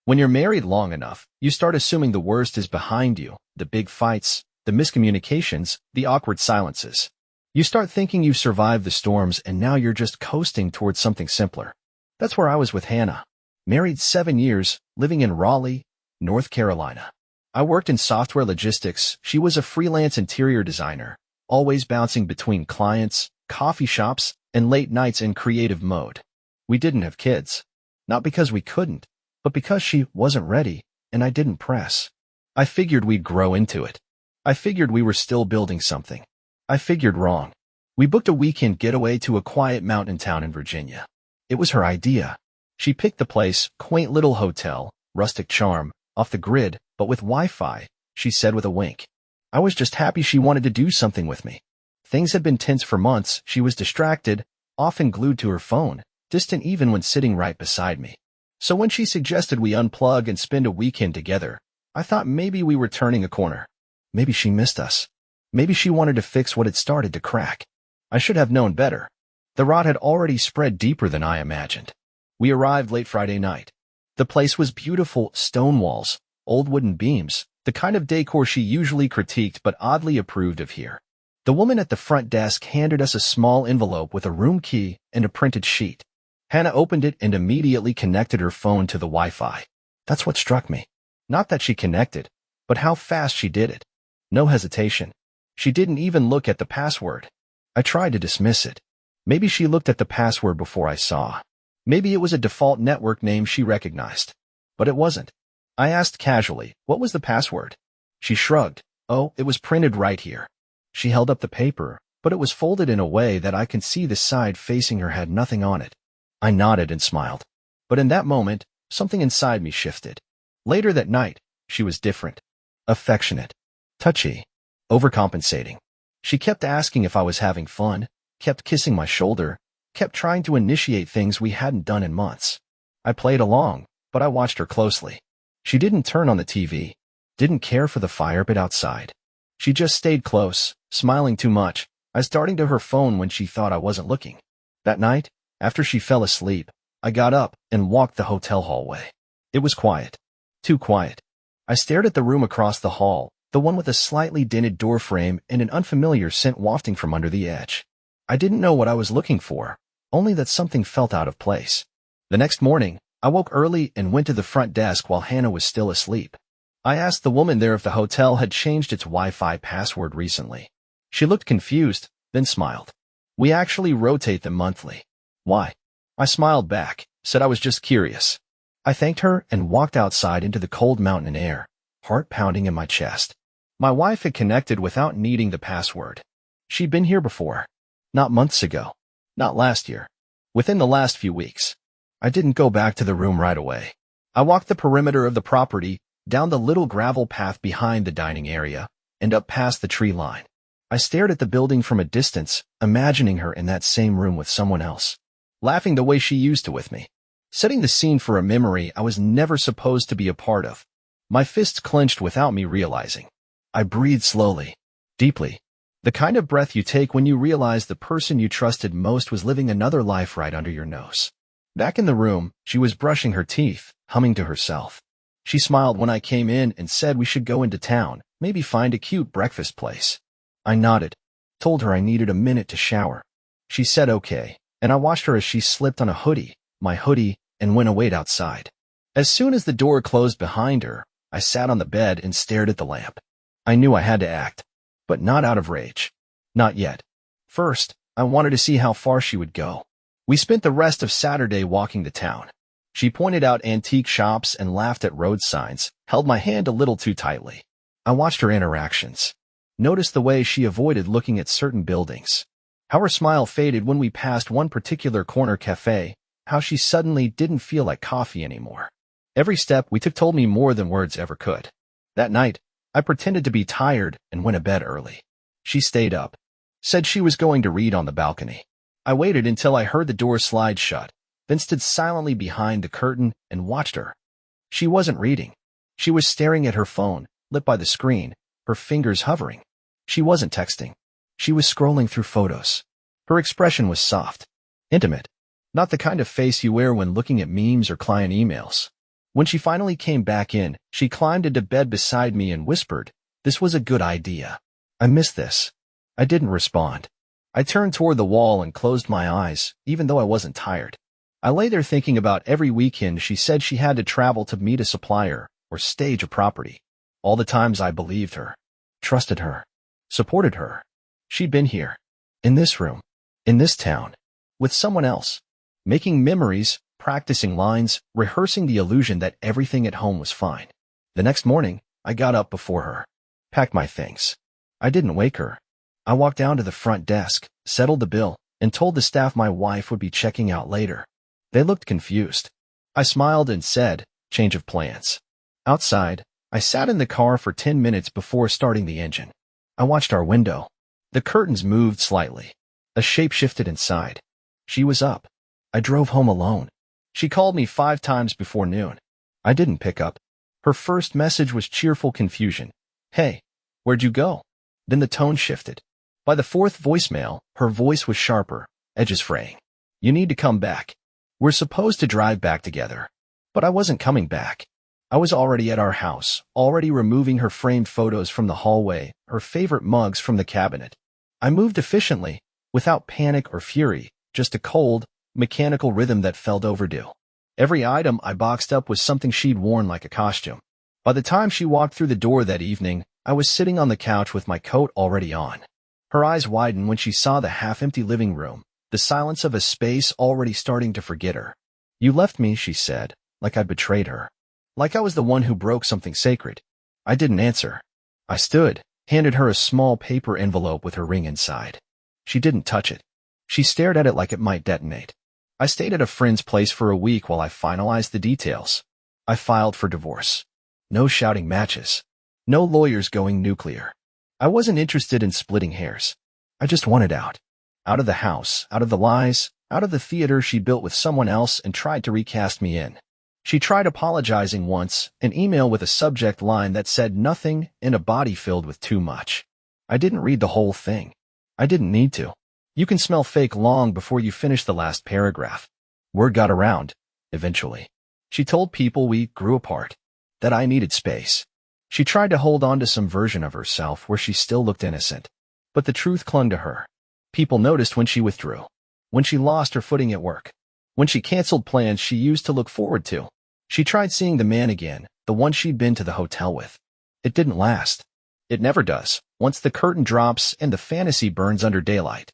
When you're married long enough, you start assuming the worst is behind you, the big fights, the miscommunications, the awkward silences. You start thinking you've survived the storms and now you're just coasting towards something simpler. That's where I was with Hannah. Married 7 years, living in Raleigh, North Carolina. I worked in software logistics. She was a freelance interior designer, always bouncing between clients, coffee shops, and late nights in creative mode. We didn't have kids. Not because we couldn't, but because she wasn't ready, and I didn't press. I figured we'd grow into it. I figured we were still building something. I figured wrong. We booked a weekend getaway to a quiet mountain town in Virginia. It was her idea. She picked the place, quaint little hotel, rustic charm, off the grid, but with Wi-Fi, she said with a wink. I was just happy she wanted to do something with me. Things had been tense for months. She was distracted, often glued to her phone, distant even when sitting right beside me. So when she suggested we unplug and spend a weekend together, I thought maybe we were turning a corner. Maybe she missed us. Maybe she wanted to fix what had started to crack. I should have known better. The rot had already spread deeper than I imagined. We arrived late Friday night. The place was beautiful, stone walls, old wooden beams, the kind of decor she usually critiqued but oddly approved of here. The woman at the front desk handed us a small envelope with a room key and a printed sheet. Hannah opened it and immediately connected her phone to the Wi-Fi. That's what struck me. Not that she connected, but how fast she did it. No hesitation. She didn't even look at the password. I tried to dismiss it. Maybe she looked at the password before I saw. Maybe it was a default network name she recognized. But it wasn't. I asked casually, what was the password? She shrugged. Oh, it was printed right here. She held up the paper, but it was folded in a way that I could see the side facing her had nothing on it. I nodded and smiled. But in that moment, something inside me shifted. Later that night, she was different. Affectionate. Touchy. Overcompensating. She kept asking if I was having fun, kept kissing my shoulder, kept trying to initiate things we hadn't done in months. I played along, but I watched her closely. She didn't turn on the TV, didn't care for the fire pit outside. She just stayed close, smiling too much, eyes darting to her phone when she thought I wasn't looking. That night, after she fell asleep, I got up and walked the hotel hallway. It was quiet. Too quiet. I stared at the room across the hall, the one with a slightly dented doorframe and an unfamiliar scent wafting from under the edge. I didn't know what I was looking for, only that something felt out of place. The next morning, I woke early and went to the front desk while Hannah was still asleep. I asked the woman there if the hotel had changed its Wi-Fi password recently. She looked confused, then smiled. We actually rotate them monthly. Why? I smiled back, said I was just curious. I thanked her and walked outside into the cold mountain air, heart pounding in my chest. My wife had connected without needing the password. She'd been here before. Not months ago. Not last year. Within the last few weeks. I didn't go back to the room right away. I walked the perimeter of the property, down the little gravel path behind the dining area, and up past the tree line. I stared at the building from a distance, imagining her in that same room with someone else, laughing the way she used to with me, setting the scene for a memory I was never supposed to be a part of. My fists clenched without me realizing. I breathed slowly, deeply, the kind of breath you take when you realize the person you trusted most was living another life right under your nose. Back in the room, she was brushing her teeth, humming to herself. She smiled when I came in and said we should go into town, maybe find a cute breakfast place. I nodded, told her I needed a minute to shower. She said okay, and I watched her as she slipped on a hoodie, my hoodie, and went away outside. As soon as the door closed behind her, I sat on the bed and stared at the lamp. I knew I had to act, but not out of rage. Not yet. First, I wanted to see how far she would go. We spent the rest of Saturday walking the town. She pointed out antique shops and laughed at road signs, held my hand a little too tightly. I watched her interactions. Noticed the way she avoided looking at certain buildings. How her smile faded when we passed one particular corner cafe. How she suddenly didn't feel like coffee anymore. Every step we took told me more than words ever could. That night, I pretended to be tired and went to bed early. She stayed up. Said she was going to read on the balcony. I waited until I heard the door slide shut, then stood silently behind the curtain and watched her. She wasn't reading. She was staring at her phone, lit by the screen, her fingers hovering. She wasn't texting. She was scrolling through photos. Her expression was soft, intimate, not the kind of face you wear when looking at memes or client emails. When she finally came back in, she climbed into bed beside me and whispered, "This was a good idea. I missed this." I didn't respond. I turned toward the wall and closed my eyes, even though I wasn't tired. I lay there thinking about every weekend she said she had to travel to meet a supplier or stage a property. All the times I believed her, trusted her, supported her. She'd been here, in this room, in this town, with someone else, making memories, practicing lines, rehearsing the illusion that everything at home was fine. The next morning, I got up before her, packed my things. I didn't wake her. I walked down to the front desk, settled the bill, and told the staff my wife would be checking out later. They looked confused. I smiled and said, "Change of plans." Outside, I sat in the car for 10 minutes before starting the engine. I watched our window. The curtains moved slightly. A shape shifted inside. She was up. I drove home alone. She called me 5 times before noon. I didn't pick up. Her first message was cheerful confusion. "Hey, where'd you go?" Then the tone shifted. By the 4th voicemail, her voice was sharper, edges fraying. "You need to come back. We're supposed to drive back together." But I wasn't coming back. I was already at our house, already removing her framed photos from the hallway, her favorite mugs from the cabinet. I moved efficiently, without panic or fury, just a cold, mechanical rhythm that felt overdue. Every item I boxed up was something she'd worn like a costume. By the time she walked through the door that evening, I was sitting on the couch with my coat already on. Her eyes widened when she saw the half-empty living room, the silence of a space already starting to forget her. "You left me," she said, like I'd betrayed her. Like I was the one who broke something sacred. I didn't answer. I stood, handed her a small paper envelope with her ring inside. She didn't touch it. She stared at it like it might detonate. I stayed at a friend's place for a week while I finalized the details. I filed for divorce. No shouting matches. No lawyers going nuclear. I wasn't interested in splitting hairs. I just wanted out. Out of the house, out of the lies, out of the theater she built with someone else and tried to recast me in. She tried apologizing once, an email with a subject line that said nothing and a body filled with too much. I didn't read the whole thing. I didn't need to. You can smell fake long before you finish the last paragraph. Word got around, eventually. She told people we grew apart, that I needed space. She tried to hold on to some version of herself where she still looked innocent. But the truth clung to her. People noticed when she withdrew, when she lost her footing at work, when she canceled plans she used to look forward to. She tried seeing the man again, the one she'd been to the hotel with. It didn't last. It never does, once the curtain drops and the fantasy burns under daylight.